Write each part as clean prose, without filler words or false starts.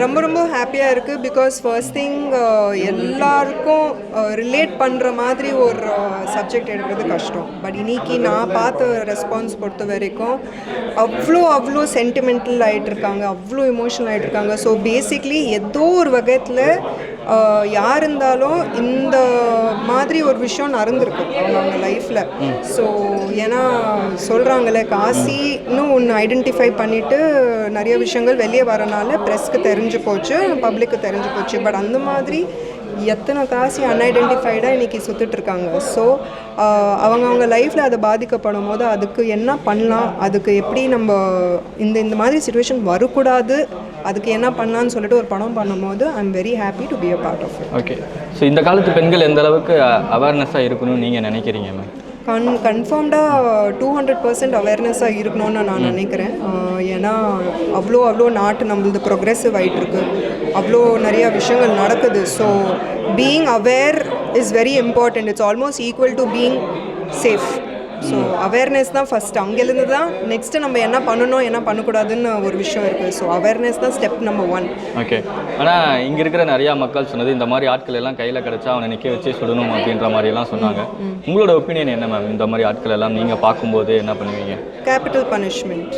ரொம்ப ரொம்ப ஹாப்பியாக இருக்குது. பிகாஸ் ஃபர்ஸ்ட் திங் எல்லாருக்கும் ரிலேட் பண்ணுற மாதிரி ஒரு சப்ஜெக்ட் எடுக்கிறது கஷ்டம். பட் இன்னைக்கு நான் பார்த்த ரெஸ்பான்ஸ் பொறுத்த வரைக்கும் அவ்வளோ சென்டிமெண்டல் ஆகிட்டுருக்காங்க, அவ்வளோ எமோஷனல் ஆகிட்டுருக்காங்க. ஸோ பேசிக்லி ஏதோ ஒரு வகையில் யார் இருந்தாலும் இந்த மாதிரி ஒரு விஷயம் நடந்திருக்கு அவங்க லைஃப்பில். ஸோ ஏன்னா சொல்கிறாங்களே காசி இன்னும் ஒன்று ஐடென்டிஃபை பண்ணிவிட்டு நிறைய விஷயங்கள் வெளியே வரனால ப்ரெஸ்க்கு தெரிஞ்சு போச்சு, பப்ளிக்கு தெரிஞ்சு போச்சு. பட் அந்த மாதிரி எத்தனை காசி அன்ஐடென்டிஃபைடாக இன்றைக்கி சுற்றிட்டுருக்காங்க. ஸோ அவங்க லைஃப்பில் அதை பாதிக்கப்படும் போது அதுக்கு என்ன பண்ணலாம், அதுக்கு எப்படி நம்ம இந்த மாதிரி சுச்சுவேஷன் வரக்கூடாது, அதுக்கு என்ன பண்ணலான்னு சொல்லிட்டு ஒரு படம் பண்ணும்போது I am very happy to be a part of it. Okay. So இந்த காலத்து பெண்கள் எந்த அளவுக்கு அவேர்னஸாக இருக்கணும்னு நீங்கள் நினைக்கிறீங்க மேம்? கன்ஃபார்ம்டாக 200% அவேர்னஸாக இருக்கணும்னு நான் நினைக்கிறேன். ஏன்னா அவ்வளோ நாட்டு நம்மளது ப்ரொக்ரெசிவ் ஆகிட்டுருக்கு, அவ்வளோ நிறையா விஷயங்கள் நடக்குது. So being aware is very important. It's almost equal to being safe. So awareness தான் ஃபஸ்ட்டு. அங்கேருந்து தான் நெக்ஸ்ட்டு நம்ம என்ன பண்ணணும் என்ன பண்ணக்கூடாதுன்னு ஒரு விஷயம் இருக்குது. ஸோ அவேர்னஸ் தான் ஸ்டெப் நம்பர் 1. ஓகே. ஆனால் இங்கே இருக்கிற நிறையா மக்கள் சொன்னது இந்த மாதிரி ஆட்கள் எல்லாம் கையில் கிடச்சா அவனை நிற்க வச்சே சுடணும் அப்படின்ற மாதிரியெல்லாம் சொன்னாங்க. உங்களோட ஒப்பீனியன் என்ன மேம்? இந்த மாதிரி ஆட்கள் எல்லாம் நீங்கள் பார்க்கும்போது என்ன பண்ணுவீங்க? Capital punishment.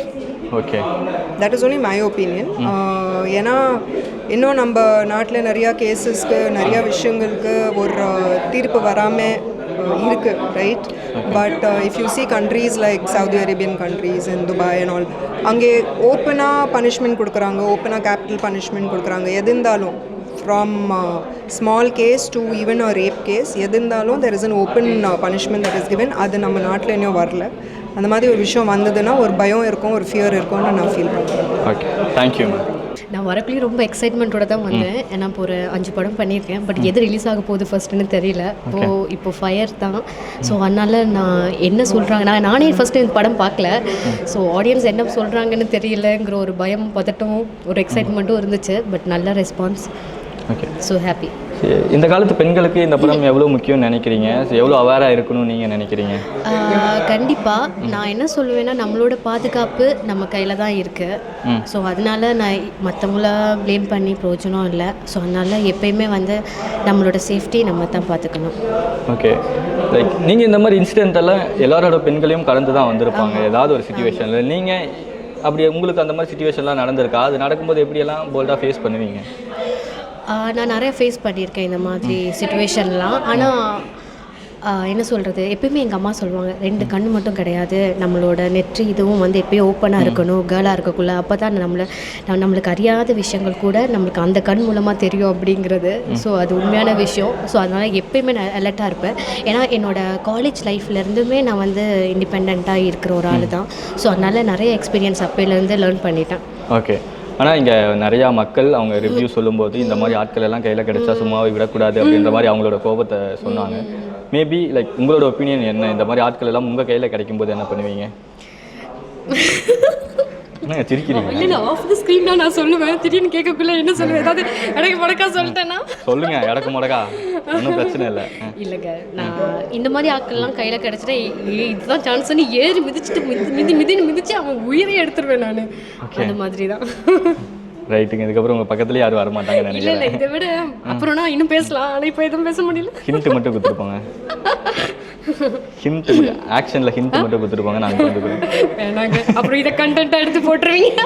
Okay, that is only my opinion. ஏன்னா இன்னும் நம்ம நாட்டில் நிறையா கேஸஸ்க்கு நிறையா விஷயங்களுக்கு ஒரு தீர்ப்பு வராமல் இருக்குது, right? But if you see countries like Saudi Arabian countries and Dubai and all, அங்கே ஓப்பனாக பனிஷ்மெண்ட் கொடுக்குறாங்க, ஓப்பனாக கேபிட்டல் பனிஷ்மெண்ட் கொடுக்குறாங்க. எது இருந்தாலும் from small case to even a rape case, எது இருந்தாலும் there is an open punishment that is given. அது நம்ம நாட்டில் இன்னும் வரல. அந்த மாதிரி ஒரு விஷயம் வந்ததுன்னா ஒரு பயம் இருக்கும், ஒரு ஃபியர் இருக்கும்னு நான் ஃபீல் பண்ணுறேன். Okay, thank you ma'am. நான் வரக்குள்ளேயும் ரொம்ப எக்ஸைட்மெண்ட்டோட தான் வந்தேன். ஏன்னா இப்போ ஒரு 5 படம் பண்ணியிருக்கேன். பட் எது ரிலீஸ் ஆக போகுது ஃபர்ஸ்ட்டுன்னு தெரியல. இப்போ ஃபயர் தான். ஸோ அதனால் நான் என்ன சொல்கிறாங்க, நானே ஃபஸ்ட்டு இந்த படம் பார்க்கல. ஸோ ஆடியன்ஸ் என்ன சொல்கிறாங்கன்னு தெரியலங்கிற ஒரு பயம், பதட்டம், ஒரு எக்ஸைட்மெண்ட்டும் இருந்துச்சு. பட் நல்ல ரெஸ்பான்ஸ். Okay, so happy. இந்த காலத்து பெண்களுக்கு இந்த படம் எவ்வளோ முக்கியம்னு நினைக்கிறீங்க? எவ்வளோ அவேராக இருக்கணும்னு நீங்கள் நினைக்கிறீங்க? கண்டிப்பாக நான் என்ன சொல்லுவேன்னா, நம்மளோட பாதுகாப்பு நம்ம கையில் தான் இருக்குது. ஸோ அதனால நான் மற்றவங்கள ப்ளேம் பண்ணி பிரயோஜனம் இல்லை. ஸோ அதனால் எப்பயுமே நம்மளோட சேஃப்டி நம்ம தான் பார்த்துக்கணும். ஓகே. லைக் நீங்கள் இந்த மாதிரி இன்சிடென்ட் எல்லாம் எல்லாரோட பெண்களையும் கலந்து தான் வந்திருப்பாங்க ஏதாவது ஒரு சுச்சுவேஷனில். நீங்கள் அப்படி உங்களுக்கு அந்த மாதிரி சுச்சுவேஷன்லாம் நடந்திருக்கா? அது நடக்கும்போது எப்படியெல்லாம் போல்டாக ஃபேஸ் பண்ணுவீங்க? நான் நிறையா ஃபேஸ் பண்ணியிருக்கேன் இந்த மாதிரி சிச்சுவேஷன்லாம். ஆனால் என்ன சொல்கிறது, எப்பயுமே எங்கள் அம்மா சொல்லுவாங்க, 2 கண் மட்டும் கிடையாது, நம்மளோட நெற்றி இதுவும் எப்பயும் ஓப்பனாக இருக்கணும், கேர்ளாக இருக்கக்குள்ள. அப்போ தான் நம்மளுக்கு அறியாத விஷயங்கள் கூட நம்மளுக்கு அந்த கண் மூலமாக தெரியும் அப்படிங்கிறது. ஸோ அது உண்மையான விஷயம். ஸோ அதனால் எப்பயுமே நான் அலர்ட்டாக இருப்பேன். ஏன்னா என்னோடய காலேஜ் லைஃப்லேருந்துமே நான் இண்டிபெண்ட்டாக இருக்கிற ஒரு ஆள் தான். ஸோ அதனால் நிறைய எக்ஸ்பீரியன்ஸ் அப்போலேருந்து லேர்ன் பண்ணிட்டேன். ஓகே. ஆனால் இங்கே நிறையா மக்கள் அவங்க ரிவ்யூ சொல்லும்போது இந்த மாதிரி ஆட்கள் எல்லாம் கையில் கிடைச்சா சும்மாவே விடக்கூடாது அப்படின்ற மாதிரி அவங்களோட கோபத்தை சொன்னாங்க. மேபி லைக் உங்களோட ஒப்பீனியன் என்ன? இந்த மாதிரி ஆட்கள் எல்லாம் உங்கள் கையில் கிடைக்கும்போது என்ன பண்ணுவீங்க? என்ன சிரிக்கிறீங்க? இல்லை, ஆஃப் தி ஸ்க்ரீன் தான் நான் சொல்லுவேன். திடீர்னு கேட்கக்குள்ள என்ன சொல்லுவேன், ஏதாவது இடக்கு முடக்கா சொல்லிட்டேன்னா சொல்லுங்க. இடக்கு முடக்கா ஒன்றும் பிரச்சனை இல்லை. இல்லைங்க, நான் இந்த மாதிரி ஆட்கள்லாம் கையில் கிடச்சிட்டா இதுதான் சான்ஸ்ன்னு ஏறி மிதிச்சுட்டு மிதிச்சு அவன் உயிரை எடுத்துருவேன் நான். அந்த மாதிரி தான். ரைட்டுங்க. இதுக்கப்புறம் உங்கள் பக்கத்துலேயே யாரும் வரமாட்டாங்க நினைக்கிறேன். இல்லை, இதை விட அப்புறம் நான் இன்னும் பேசலாம். ஆனால் இப்போ எதுவும் பேச முடியல. ஹிண்ட் மட்டும் கொடுத்துருப்பாங்க. ஹிண்ட் ஆக்ஷனில் ஹிண்ட் மட்டும் கொடுத்துருப்பாங்க. நான் வேணாங்க, அப்புறம் இதை கண்டென்ட்டாக எடுத்து போட்டுருவீங்க.